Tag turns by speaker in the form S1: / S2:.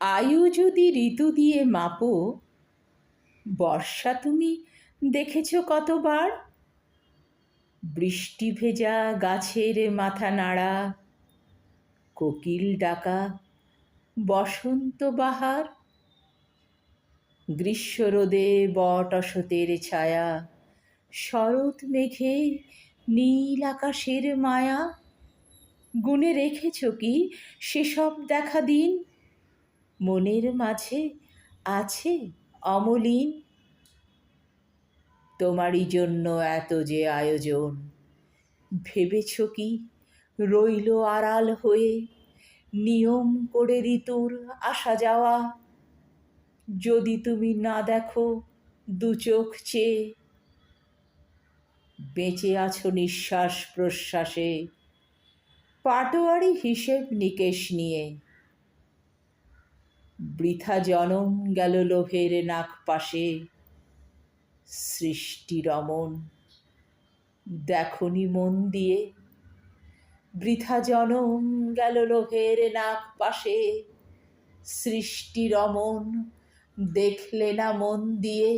S1: আয়ু যদি ঋতু দিয়ে মাপো, বর্ষা তুমি দেখেছ কতবার? বৃষ্টি ভেজা গাছের মাথা নাড়া, কোকিল ডাকা, বসন্ত বাহার, গ্রীষ্ম রোদে বট অসতের ছায়া, শরৎ মেঘে নীল আকাশের মায়া। গুণে রেখেছ কি সেসব দেখা দিন? মনের মাঝে আছে অমলিন। তোমারই জন্য এত যে আয়োজন, ভেবেছ কি রইল আড়াল হয়ে নিয়ম করে ঋতুর আসা যাওয়া? যদি তুমি না দেখো দু চোখ চেয়ে, বেঁচে আছো নিঃশ্বাস প্রশ্বাসে পাটোয়ারি হিসেব নিকেশ নিয়ে। বৃথা জনম গেল লোভের নাগপাশে, সৃষ্টি রমণ দেখনি মন দিয়ে। বৃথা জনম গেল লোভের নাগপাশে, সৃষ্টি রমণ দেখলে না মন দিয়ে।